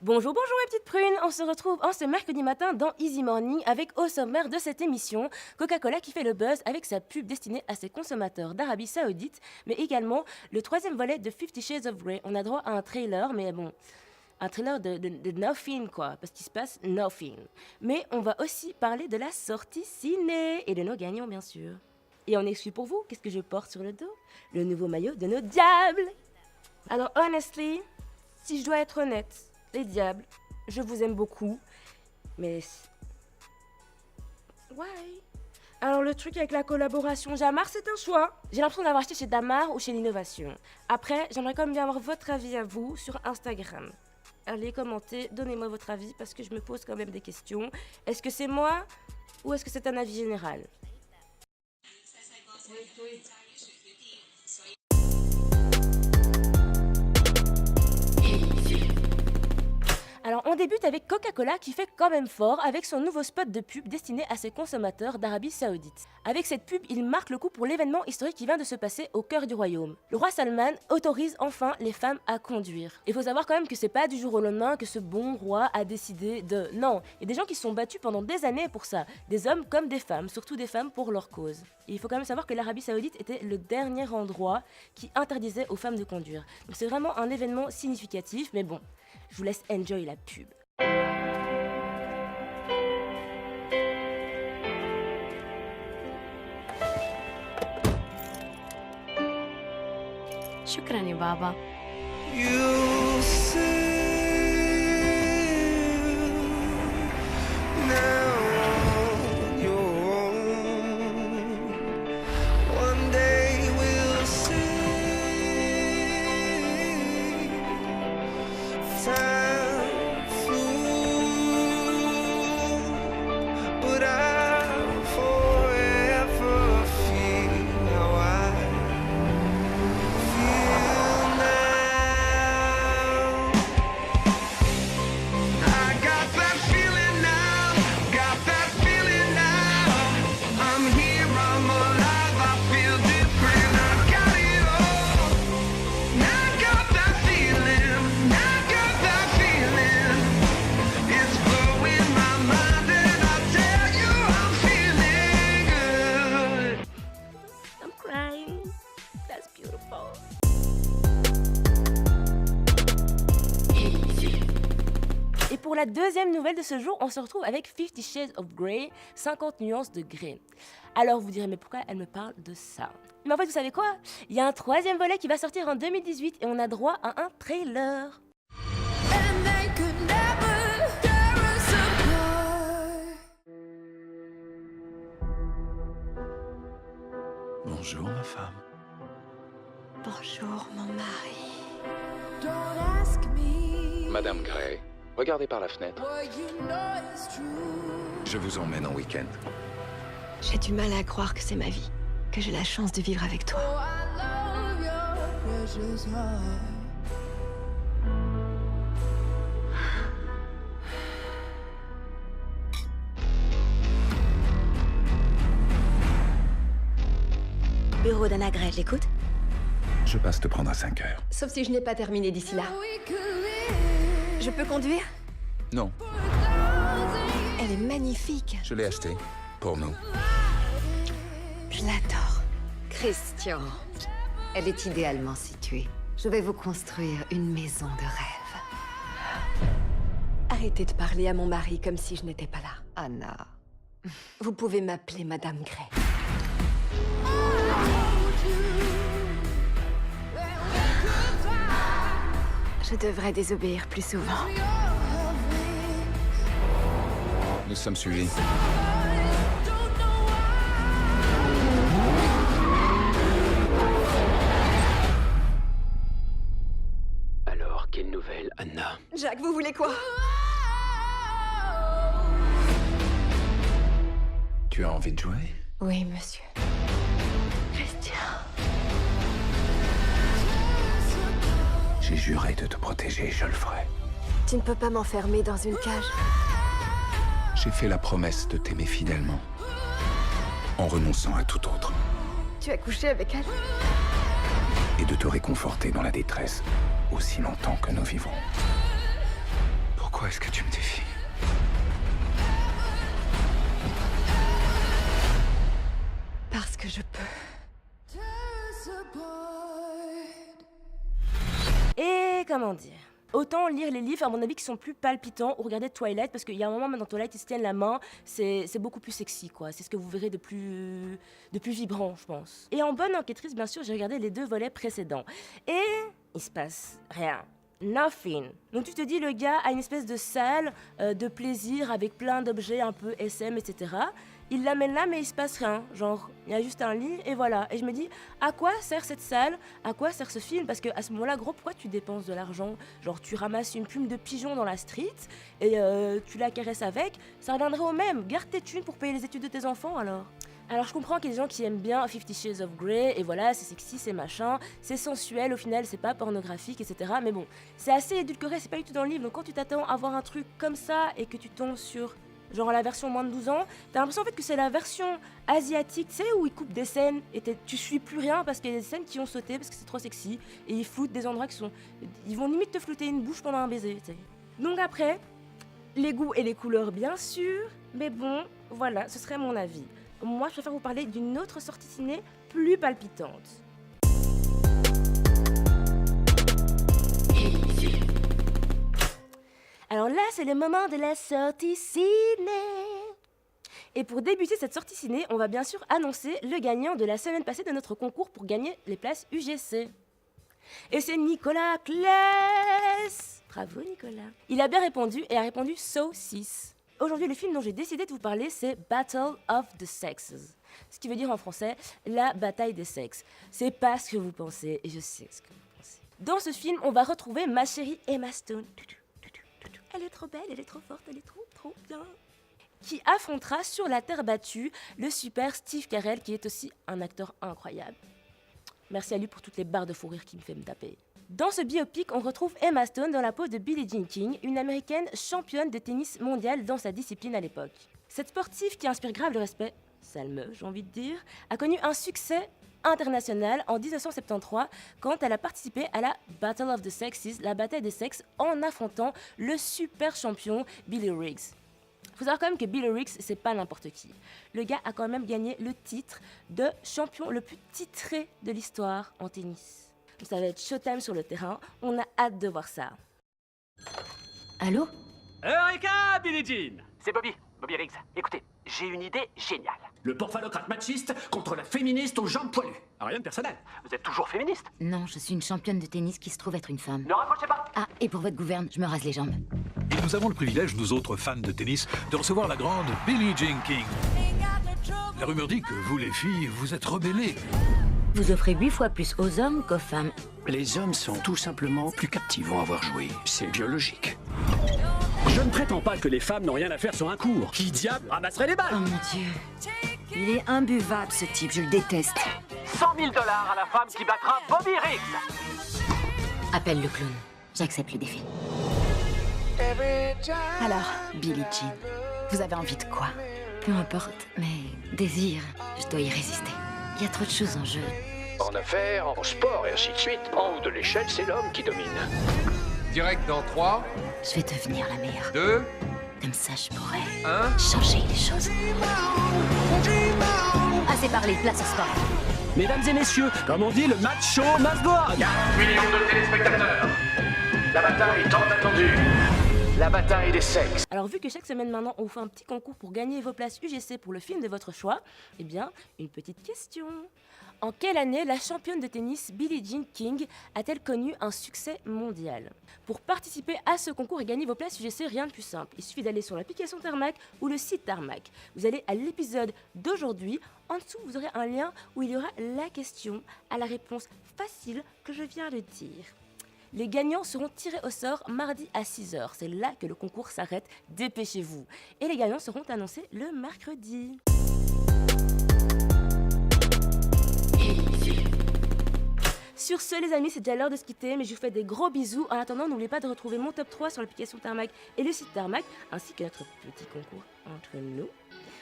Bonjour, bonjour mes petites prunes. On se retrouve en ce mercredi matin dans Easy Morning avec au sommaire de cette émission Coca-Cola qui fait le buzz avec sa pub destinée à ses consommateurs d'Arabie Saoudite, mais également le troisième volet de 50 Shades of Grey. On a droit à un trailer, mais bon, un trailer de nothing quoi, parce qu'il se passe nothing. Mais on va aussi parler de la sortie ciné et de nos gagnants bien sûr. Et en exclu pour vous, qu'est-ce que je porte sur le dos? Le nouveau maillot de nos diables. Alors honestly, si je dois être honnête, les diables, je vous aime beaucoup, mais... Ouais. Alors le truc avec la collaboration Jamar, c'est un choix. J'ai l'impression d'avoir acheté chez Damar ou chez l'Innovation. Après, j'aimerais quand même bien avoir votre avis à vous sur Instagram. Allez, commentez, donnez-moi votre avis parce que je me pose quand même des questions. Est-ce que c'est moi ou est-ce que c'est un avis général? Alors on débute avec Coca-Cola qui fait quand même fort avec son nouveau spot de pub destiné à ses consommateurs d'Arabie Saoudite. Avec cette pub, il marque le coup pour l'événement historique qui vient de se passer au cœur du royaume. Le roi Salman autorise enfin les femmes à conduire. Il faut savoir quand même que c'est pas du jour au lendemain que ce bon roi a décidé de... Non, il y a des gens qui se sont battus pendant des années pour ça, des hommes comme des femmes, surtout des femmes pour leur cause. Et il faut quand même savoir que l'Arabie Saoudite était le dernier endroit qui interdisait aux femmes de conduire. Donc c'est vraiment un événement significatif, mais bon, je vous laisse enjoy la pub. شكرا يا بابا. You sail now on your own. One day we'll see. Time flew, but I'll forever feel how I feel now. I got that feeling now, got that feeling now. I'm here, I'm alive, I feel different. I got it all. Now I got that feeling, now I got that feeling. It's blowing my mind and I tell you I'm feeling good. I'm crying. That's beautiful. Et pour la deuxième nouvelle de ce jour, on se retrouve avec 50 Shades of Grey, 50 nuances de grey. Alors vous direz, mais pourquoi elle me parle de ça? Mais en fait, vous savez quoi? Il y a un troisième volet qui va sortir en 2018 et on a droit à un trailer. And they could never tear us apart. Bonjour, ma femme. Bonjour mon mari. Don't ask me Madame Gray, regardez par la fenêtre. what you know is true. Je vous emmène en week-end. J'ai du mal à croire que c'est ma vie, que j'ai la chance de vivre avec toi. Oh, I love your precious heart. Bureau d'Anna Gray, j'écoute. Je passe te prendre à 5 heures. Sauf si je n'ai pas terminé d'ici là. We could live Je peux conduire? Non, for 1,000 Elle est magnifique. je l'ai acheté. Pour nous. Je l'adore. Christian, elle est idéalement située. Je vais vous construire une maison de rêve. Arrêtez de parler à mon mari comme si je n'étais pas là. Anna, Vous pouvez m'appeler Madame Gray. Je devrais désobéir plus souvent. Nous sommes suivis. Don't know why. Alors, quelle nouvelle, Anna? Jacques, vous voulez quoi? Tu as envie de jouer? Oui, monsieur. Christian. J'ai juré de te protéger et je le ferai. Tu ne peux pas m'enfermer dans une cage. J'ai fait la promesse de t'aimer fidèlement, en renonçant à tout autre, Tu as couché avec elle? et de te réconforter dans la détresse aussi longtemps que nous vivrons. Pourquoi est-ce que tu me défies? Parce que je peux. Et comment dire? Autant lire les livres, à mon avis, qui sont plus palpitants, ou regarder Twilight, parce qu'il y a un moment dans Twilight, ils se tiennent la main, c'est beaucoup plus sexy, quoi. C'est ce que vous verrez de plus vibrant, je pense. Et en bonne enquêtrice, bien sûr, j'ai regardé les 2 volets précédents. Et il se passe rien. Nothing. Donc tu te dis, le gars a une espèce de salle de plaisir avec plein d'objets un peu SM, etc. Il l'amène là, mais il se passe rien. Genre, il y a juste un lit et voilà. Et je me dis, à quoi sert cette salle? À quoi sert ce film? Parce qu'à ce moment-là, gros, pourquoi tu dépenses de l'argent? Genre, tu ramasses une plume de pigeon dans la street et tu la caresses avec. Ça reviendrait au même. Garde tes thunes pour payer les études de tes enfants, alors. Alors je comprends qu'il y a des gens qui aiment bien 50 Shades of Grey, et voilà, c'est sexy, c'est machin, c'est sensuel, au final c'est pas pornographique, etc. Mais bon, c'est assez édulcoré, c'est pas du tout dans le livre, donc quand tu t'attends à voir un truc comme ça, et que tu tombes sur, genre la version moins de 12 ans, t'as l'impression en fait que c'est la version asiatique, tu sais, où ils coupent des scènes, et tu suis plus rien, parce qu'il y a des scènes qui ont sauté, parce que c'est trop sexy, et ils floutent des endroits qui sont... Ils vont limite te flouter une bouche pendant un baiser, tu sais. Donc après, les goûts et les couleurs bien sûr, mais bon, voilà, ce serait mon avis. Moi, je préfère vous parler d'une autre sortie ciné plus palpitante. Alors là, c'est le moment de la sortie ciné. Et pour débuter cette sortie ciné, on va bien sûr annoncer le gagnant de la semaine passée de notre concours pour gagner les places UGC. Et c'est Nicolas Claes. Bravo Nicolas. Il a bien répondu et a répondu So 6. Aujourd'hui, le film dont j'ai décidé de vous parler, c'est Battle of the Sexes. Ce qui veut dire en français, la bataille des sexes. C'est pas ce que vous pensez, et je sais ce que vous pensez. Dans ce film, on va retrouver ma chérie Emma Stone. Elle est trop belle, elle est trop forte, elle est trop bien. Qui affrontera sur la terre battue le super Steve Carell, qui est aussi un acteur incroyable. Merci à lui pour toutes les barres de fou rire qu'il me fait me taper. Dans ce biopic, on retrouve Emma Stone dans la peau de Billie Jean King, une américaine championne de tennis mondiale dans sa discipline à l'époque. Cette sportive qui inspire grave le respect, sale meuf j'ai envie de dire, a connu un succès international en 1973 quand elle a participé à la Battle of the Sexes, la bataille des sexes, en affrontant le super champion Billy Riggs. Faut savoir quand même que Billy Riggs, c'est pas n'importe qui. Le gars a quand même gagné le titre de champion le plus titré de l'histoire en tennis. Ça va être showtime sur le terrain, on a hâte de voir ça. Allô? Eureka, Billie Jean! C'est Bobby Riggs. Écoutez, j'ai une idée géniale. Le porphalocrate machiste contre la féministe aux jambes poilues. Rien de personnel. Vous êtes toujours féministe? Non, je suis une championne de tennis qui se trouve être une femme. Ne raccrochez pas! Ah, et pour votre gouverne, je me rase les jambes. Et nous avons le privilège, nous autres fans de tennis, de recevoir la grande Billie Jean King. La rumeur dit que vous, les filles, vous êtes rebellées. Vous offrez 8 fois plus aux hommes qu'aux femmes. Les hommes sont tout simplement plus captivants à voir jouer. C'est biologique. Je ne prétends pas que les femmes n'ont rien à faire sur un cours. Qui diable ramasserait les Oh balles? mon Dieu. Il est imbuvable, ce type, je le déteste. 100 000 $ à la femme qui battra Bobby Riggs. Appelle le clown. J'accepte le défi. Alors, Billie Jean, vous avez envie de quoi? Peu importe, mais désir, je dois y résister. Il y a trop de choses en jeu. En affaires, en sport et ainsi de suite, en haut de l'échelle, c'est l'homme qui domine. Direct dans 3, Je vais devenir la meilleure. 2, Comme ça, je pourrais 1. changer les choses. Assez parlé, place au sport. Mesdames et messieurs, comme on dit, le match show must go on. 40 millions de téléspectateurs. La bataille tant attendue. La bataille des sexes. Alors vu que chaque semaine maintenant on vous fait un petit concours pour gagner vos places UGC pour le film de votre choix, eh bien, une petite question. En quelle année la championne de tennis Billie Jean King a-t-elle connu un succès mondial? Pour participer à ce concours et gagner vos places UGC, rien de plus simple. Il suffit d'aller sur l'application Tarmac ou le site Tarmac. Vous allez à l'épisode d'aujourd'hui. En dessous, vous aurez un lien où il y aura la question à la réponse facile que je viens de dire. Les gagnants seront tirés au sort mardi à 6h. C'est là que le concours s'arrête. Dépêchez-vous. Et les gagnants seront annoncés le mercredi. Sur ce les amis, c'est déjà l'heure de se quitter, mais je vous fais des gros bisous. En attendant, n'oubliez pas de retrouver mon top 3 sur l'application Tarmac et le site Tarmac, ainsi que notre petit concours entre nous.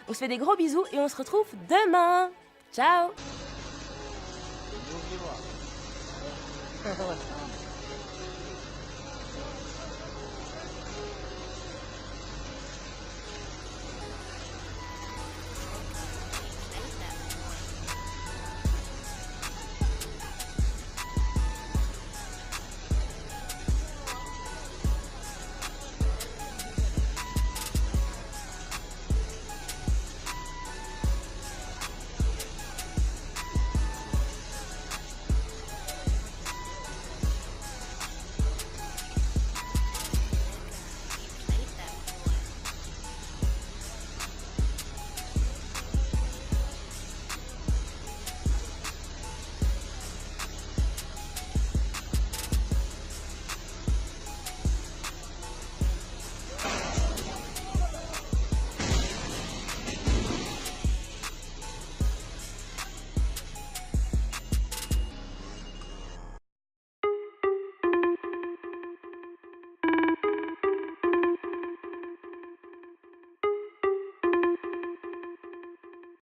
On se fait des gros bisous et on se retrouve demain. Ciao.